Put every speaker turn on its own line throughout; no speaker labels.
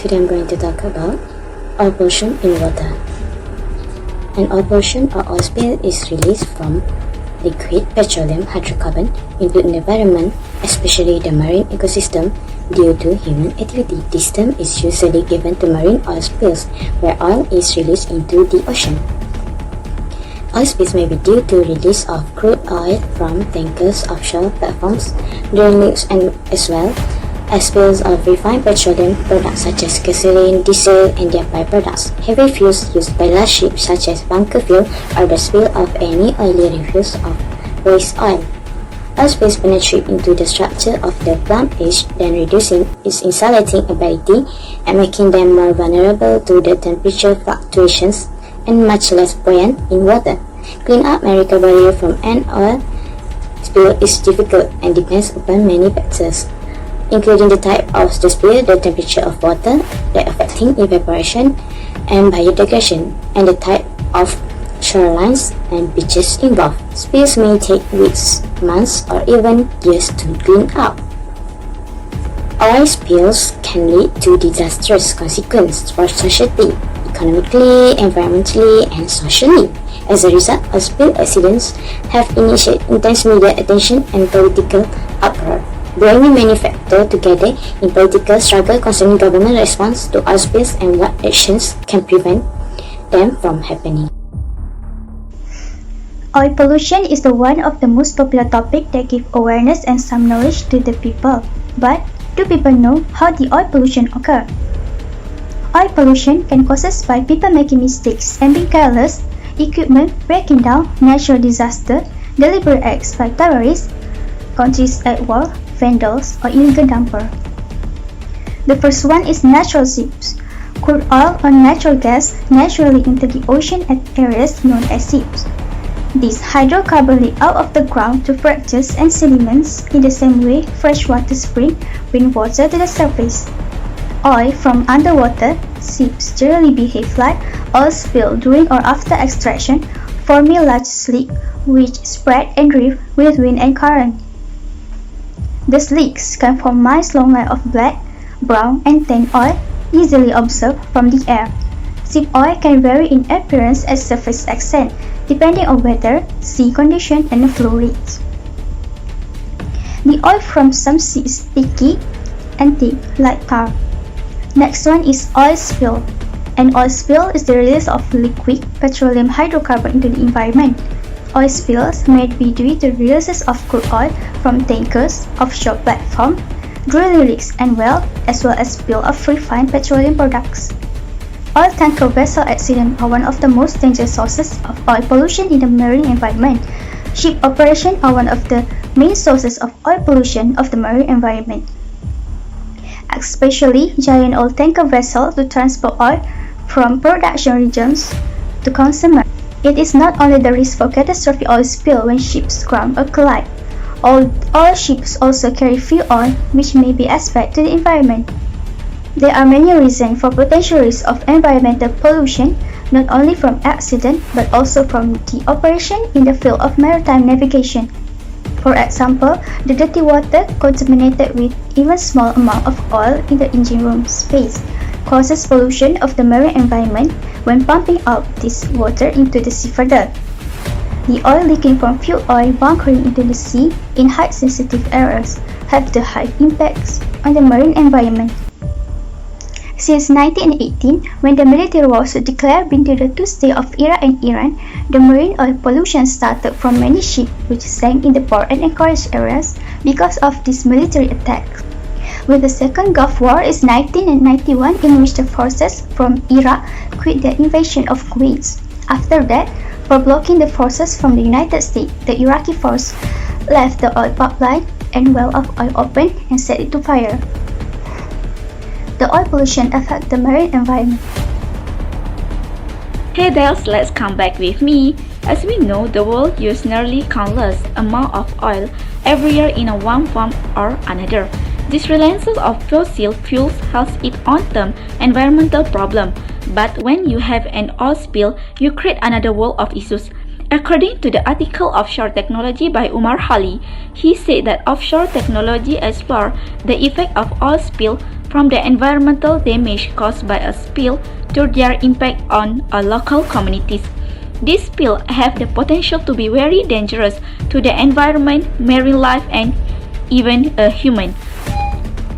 Today I'm going to talk about oil pollution in water. An oil pollution or oil spill is released from liquid petroleum hydrocarbon into the environment, especially the marine ecosystem, due to human activity. This term is usually given to marine oil spills, where oil is released into the ocean. Oil spills may be due to release of crude oil from tankers, offshore platforms, drilling rigs, and as well as spills of refined petroleum products such as gasoline, diesel, and their byproducts. Heavy fuels used by large ships such as bunker fuel or the spill of any oily refuse of waste oil. Oil spills penetrate into the structure of the plumage, then reducing its insulating ability and making them more vulnerable to the temperature fluctuations and much less buoyant in water. Clean up may recovery from an oil spill is difficult and depends upon many factors, including the type of the spill, the temperature of water, the affecting evaporation and biodegradation, and the type of shorelines and beaches involved. Spills may take weeks, months, or even years to clean up. Oil spills can lead to disastrous consequences for society, economically, environmentally, and socially. As a result, oil spill accidents have initiated intense media attention and political uproar. Bringing many factors together in political struggle concerning government response to oil spills and what actions can prevent them from happening.
Oil pollution is the one of the most popular topic that give awareness and some knowledge to the people. But do people know how the oil pollution occur? Oil pollution can causes by people making mistakes and being careless, equipment breaking down, natural disaster, deliberate acts by terrorists, countries at war, vandals, or illegal dumper. The first one is natural seeps. Crude oil or natural gas naturally into the ocean at areas known as seeps. These hydrocarbons leak out of the ground to fractures and sediments in the same way freshwater spring bring water to the surface. Oil from underwater seeps generally behave like oil spill during or after extraction, forming a large slick which spread and drift with wind and current. The slicks can form miles-long line of black, brown, and tan oil easily observed from the air. Seep oil can vary in appearance at surface extent, depending on weather, sea condition, and the flow rates. The oil from some sea is sticky and thick like tar. Next one is oil spill. An oil spill is the release of liquid petroleum hydrocarbon into the environment. Oil spills may be due to releases of crude oil from tankers, offshore platforms, drilling rigs and wells, as well as spill of refined petroleum products. Oil tanker vessel accidents are one of the most dangerous sources of oil pollution in the marine environment. Ship operations are one of the main sources of oil pollution of the marine environment, especially giant oil tanker vessels to transport oil from production regions to consumers. It is not only the risk for catastrophic oil spill when ships ground or collide. All ships also carry fuel oil, which may be aspect to the environment. There are many reasons for potential risk of environmental pollution, not only from accident but also from the operation in the field of maritime navigation. For example, the dirty water contaminated with even small amount of oil in the engine room space causes pollution of the marine environment when pumping out this water into the sea further. The oil leaking from fuel oil bunkering into the sea in height-sensitive areas have the high impacts on the marine environment. Since 1918, when the military wars were declared between the two states of Iraq and Iran, the marine oil pollution started from many ships which sank in the port and anchorage areas because of these military attacks. With the Second Gulf War in 1991, in which the forces from Iraq quit the invasion of Kuwait. After that, for blocking the forces from the United States, the Iraqi force left the oil pipeline and well of oil open and set it to fire. The oil pollution affects the marine environment.
Hey there, let's come back with me. As we know, the world uses nearly countless amount of oil every year in one form or another. This reliance of fossil fuels has its own term environmental problem, but when you have an oil spill, you create another world of issues. According to the article Offshore Technology by Umar Hali, he said that offshore technology explores the effect of oil spill from the environmental damage caused by a spill to their impact on local communities. These spills have the potential to be very dangerous to the environment, marine life, and even a human.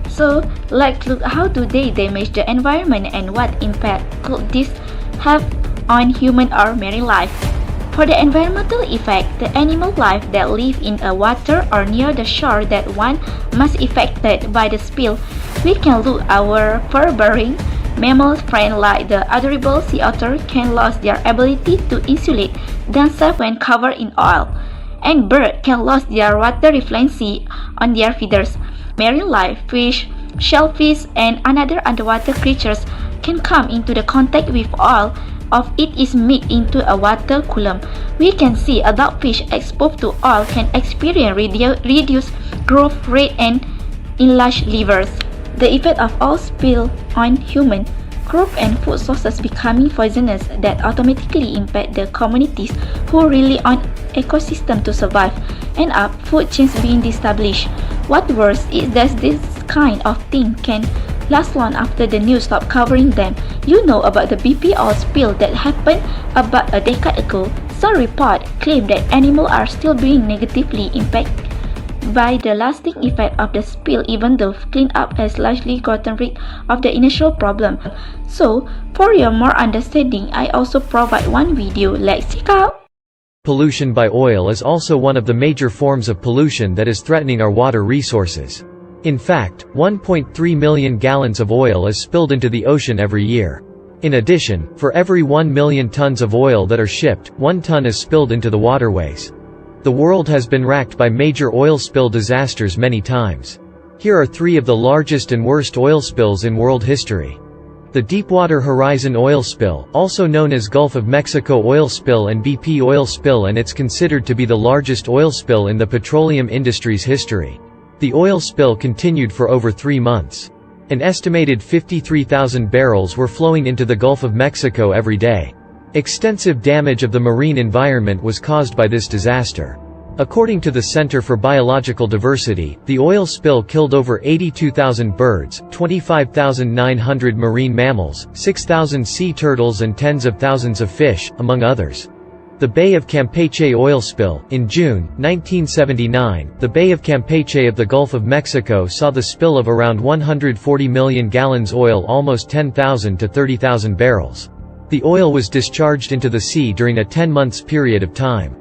So, let's look how do they damage the environment and what impact could this have on human or marine life. For the environmental effect, the animal life that live in a water or near the shore that one must affected by the spill, we can look our fur-bearing mammal friend like the adorable sea otter can lose their ability to insulate themselves when covered in oil, and birds can lose their water reflectancy on their feathers. Marine life, fish, shellfish, and other underwater creatures can come into the contact with oil of it is mixed into a water column. We can see adult fish exposed to oil can experience reduced growth rate and enlarged livers. The effect of oil spill on human, crop and food sources becoming poisonous that automatically impact the communities who rely on ecosystem to survive, and up food chains being established. What worse is that this kind of thing can last long after the news stopped covering them. You know about the BP oil spill that happened about a decade ago. Some reports claim that animals are still being negatively impacted by the lasting effect of the spill, even though cleanup has largely gotten rid of the initial problem. So, for your more understanding, I also provide one video. Let's check out.
Pollution by oil is also one of the major forms of pollution that is threatening our water resources. In fact, 1.3 million gallons of oil is spilled into the ocean every year. In addition, for every 1 million tons of oil that are shipped, 1 ton is spilled into the waterways. The world has been racked by major oil spill disasters many times. Here are 3 of the largest and worst oil spills in world history. The Deepwater Horizon oil spill, also known as Gulf of Mexico oil spill and BP oil spill, and it's considered to be the largest oil spill in the petroleum industry's history. The oil spill continued for over 3 months. An estimated 53,000 barrels were flowing into the Gulf of Mexico every day. Extensive damage of the marine environment was caused by this disaster. According to the Center for Biological Diversity, the oil spill killed over 82,000 birds, 25,900 marine mammals, 6,000 sea turtles and tens of thousands of fish, among others. The Bay of Campeche oil spill. In June 1979, the Bay of Campeche of the Gulf of Mexico saw the spill of around 140 million gallons oil, almost 10,000 to 30,000 barrels. The oil was discharged into the sea during a 10-month period of time.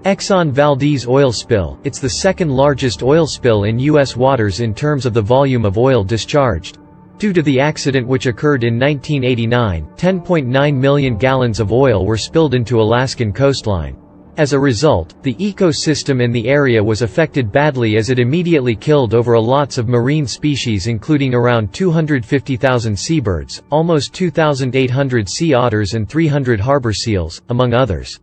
Exxon Valdez oil spill. It's the second largest oil spill in U.S. waters in terms of the volume of oil discharged. Due to the accident which occurred in 1989, 10.9 million gallons of oil were spilled into Alaskan coastline. As a result, the ecosystem in the area was affected badly as it immediately killed over lots of marine species, including around 250,000 seabirds, almost 2,800 sea otters and 300 harbor seals, among others.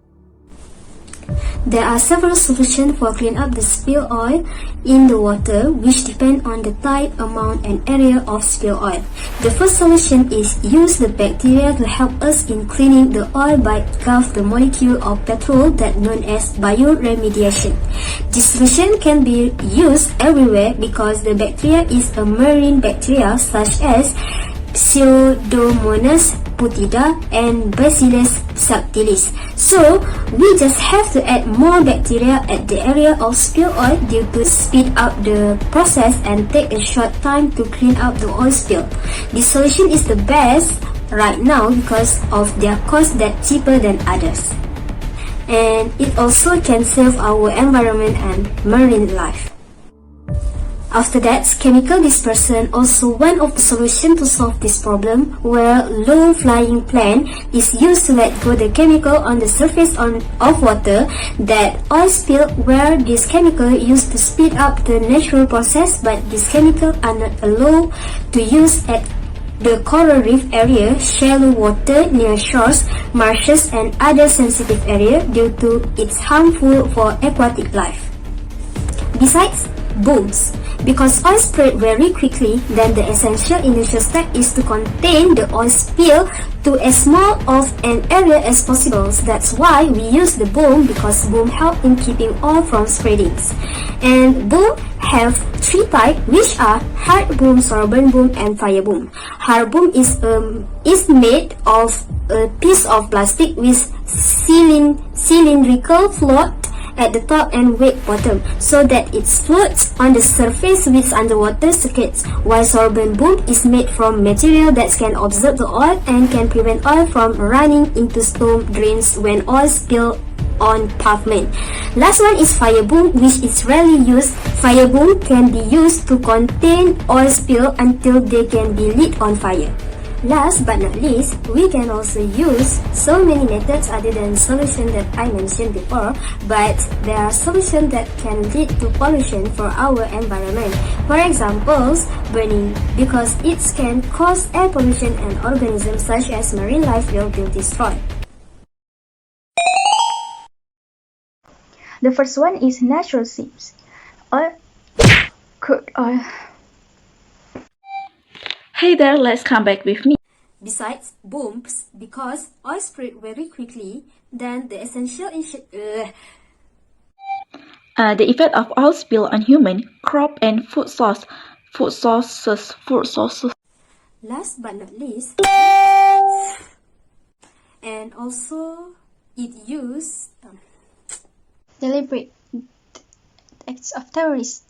There are several solutions for clean up the spilled oil in the water, which depend on the type, amount, and area of spilled oil. The first solution is use the bacteria to help us in cleaning the oil by engulf the molecule of petrol that known as bioremediation. This solution can be used everywhere because the bacteria is a marine bacteria such as Pseudomonas putida and Bacillus subtilis. So, we just have to add more bacteria at the area of spilled oil due to speed up the process and take a short time to clean up the oil spill. This solution is the best right now because of their cost that cheaper than others. And it also can save our environment and marine life. After that, chemical dispersion also one of the solutions to solve this problem, where low-flying plant is used to let go the chemical on the surface of water that oil spill, where this chemical used to speed up the natural process, but these chemicals are not allowed to use at the coral reef area, shallow water near shores, marshes, and other sensitive areas due to its harmful for aquatic life. Besides, bones.
Because oil spread very quickly, then the essential initial step is to contain the oil spill to as small of an area as possible. That's why we use the boom, because boom help in keeping oil from spreading. And boom have three types, which are hard boom, sorbent boom, and fire boom. Hard boom is made of a piece of plastic with cylindrical float at the top and weak bottom, so that it floats on the surface with underwater circuits, while sorbent boom is made from material that can absorb the oil and can prevent oil from running into storm drains when oil spill on pavement. Last one is fire boom, which is rarely used. Fire boom can be used to contain oil spill until they can be lit on fire. Last but not least, we can also use so many methods other than solution that I mentioned before, but there are solutions that can lead to pollution for our environment. For example, burning, because it can cause air pollution and organisms such as marine life will be destroyed.
The first one is natural seeps, or crude oil.
Hey there, let's come back with me.
Besides booms, because oil spread very quickly, then the essential
The effect of oil spill on human, crop, and food sources.
Last but not least, and also it use
Deliberate acts of terrorists.